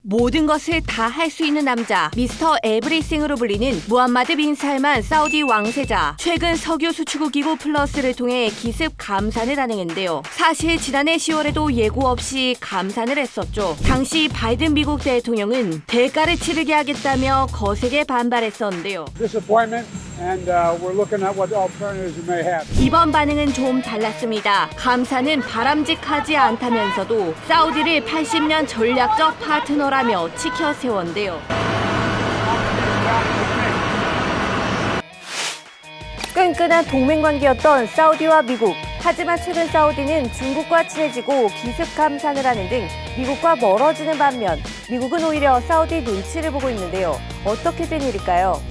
모든 것을 다 할 수 있는 남자 미스터 에브리싱으로 불리는 무함마드 빈 살만 사우디 왕세자. 최근 석유 수출국 기구 플러스를 통해 기습 감산을 단행했는데요. 사실 지난해 10월에도 예고 없이 감산을 했었죠. 당시 바이든 미국 대통령은 대가를 치르게 하겠다며 거세게 반발했었는데요. And we're looking at what alternatives we may have. 이번 반응은 좀 달랐습니다. 감사는 바람직하지 않다면서도 사우디를 80년 전략적 파트너라며 치켜 세웠는데요. 끈끈한 동맹관계였던 사우디와 미국. 하지만 최근 사우디는 중국과 친해지고 기습 감산을 하는 등 미국과 멀어지는 반면 미국은 오히려 사우디 눈치를 보고 있는데요. 어떻게 된 일일까요?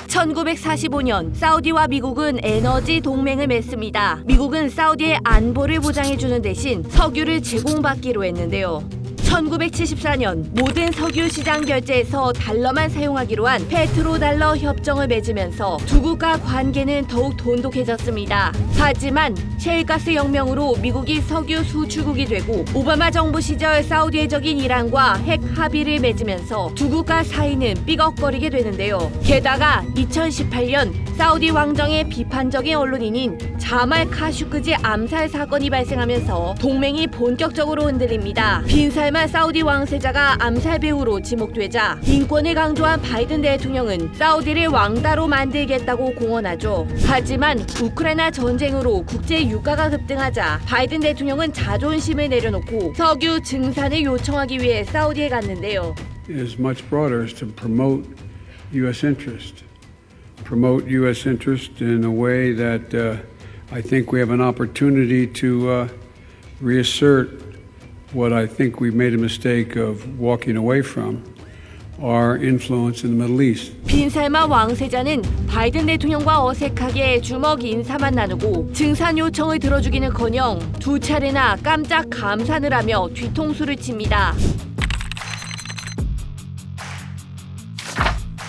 1945년 사우디와 미국은 에너지 동맹을 맺습니다. 미국은 사우디의 안보를 보장해주는 대신 석유를 제공받기로 했는데요. 1974년 모든 석유 시장 결제에서 달러만 사용하기로 한 페트로달러 협정을 맺으면서 두 국가 관계는 더욱 돈독해졌습니다. 하지만 셰일가스 혁명으로 미국이 석유 수출국이 되고 오바마 정부 시절 사우디의 적인 이란과 핵 합의를 맺으면서 두 국가 사이는 삐걱거리게 되는데요. 게다가 2018년 사우디 왕정의 비판적인 언론인인 자말 카슈크지 암살 사건이 발생하면서 동맹이 본격적으로 흔들립니다. 빈살만 사우디 왕세자가 암살 배후로 지목되자 인권을 강조한 바이든 대통령은 사우디를 왕다로 만들겠다고 공언하죠. 하지만 우크라이나 전쟁으로 국제 유가가 급등하자 바이든 대통령은 자존심을 내려놓고 석유 증산을 요청하기 위해 사우디에 갔는데요. Is much broader is to promote U.S. interest. Promote U.S. interest in a way that I think we have an opportunity to reassert what I think we've made a mistake of walking away from, our influence in the Middle East. 빈살만 왕세자는 바이든 대통령과 어색하게 주먹 인사만 나누고 증산 요청을 들어주기는커녕 두 차례나 깜짝 감산을 하며 뒤통수를 칩니다.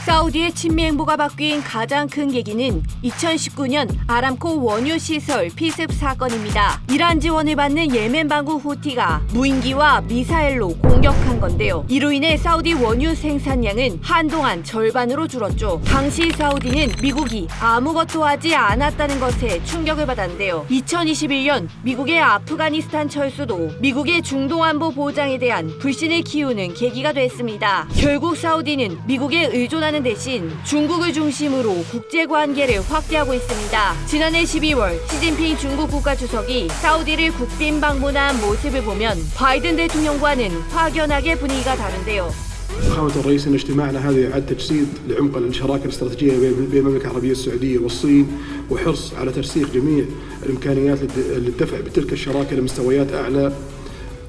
사우디의 친미 행보가 바뀐 가장 큰 계기는 2019년 아람코 원유 시설 피습 사건입니다. 이란 지원을 받는 예멘 반구 후티가 무인기와 미사일로 공격한 건데요. 이로 인해 사우디 원유 생산량은 한동안 절반으로 줄었죠. 당시 사우디는 미국이 아무것도 하지 않았다는 것에 충격을 받았는데요. 2021년 미국의 아프가니스탄 철수도 미국의 중동 안보 보장에 대한 불신을 키우는 계기가 됐습니다. 결국 사우디는 미국에 의존하는 대신 중국을 중심으로 국제관계를 확대하고 있습니다. 지난해 12월 시진핑 중국 국가주석이 사우디를 국빈 방문한 모습을 보면 바이든 대통령과는 확연하게 분위기가 다른데요. فخامة الرئيس أن اجتماعنا هذا يعد تجسيد لعمق الشراكة الاستراتيجية بين المملكة العربية السعودية والصين وحرص على ترسيخ جميع الإمكانيات للدفع بتلك الشراكة لمستويات أعلى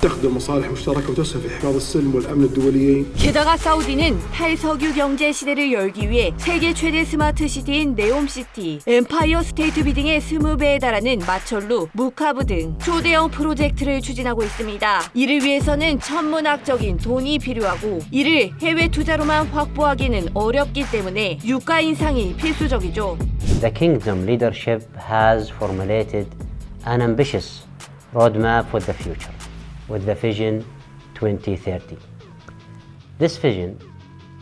تخدم مصالح مشتركة وتسهم في حفاظ السلم والأمن الدوليين. 게다가 사우디는 탈석유 경제 시대를 열기 위해 세계 최대 스마트 시티인 네옴시티, 엠파이어 스테이트 비딩의 20배에 달하는 마철루, 무카브 등 초대형 프로젝트를 추진하고 있습니다. 이를 위해서는 천문학적인 돈이 필요하고 이를 해외 투자로만 확보하기는 어렵기 때문에 유가 인상이 필수적이죠. The kingdom leadership has formulated an ambitious roadmap for the future. With the Vision 2030. This vision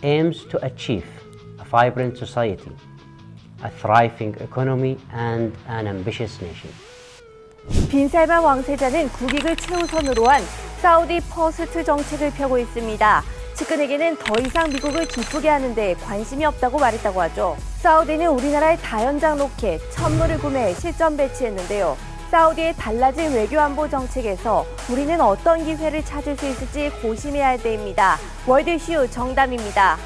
aims to achieve a vibrant society, a thriving economy, and an ambitious nation. 빈살만 왕세자는 국익을 최우선으로 한 사우디 퍼스트 정책을 펴고 있습니다. 측근에게는 더 이상 미국을 기쁘게 하는데 관심이 없다고 말했다고 하죠. 사우디는 우리나라의 다연장 로켓 천물을 구매해 실전 배치했는데요. 사우디의 달라진 외교안보 정책에서 우리는 어떤 기회를 찾을 수 있을지 고심해야 할 때입니다. 월드 이슈 정담입니다.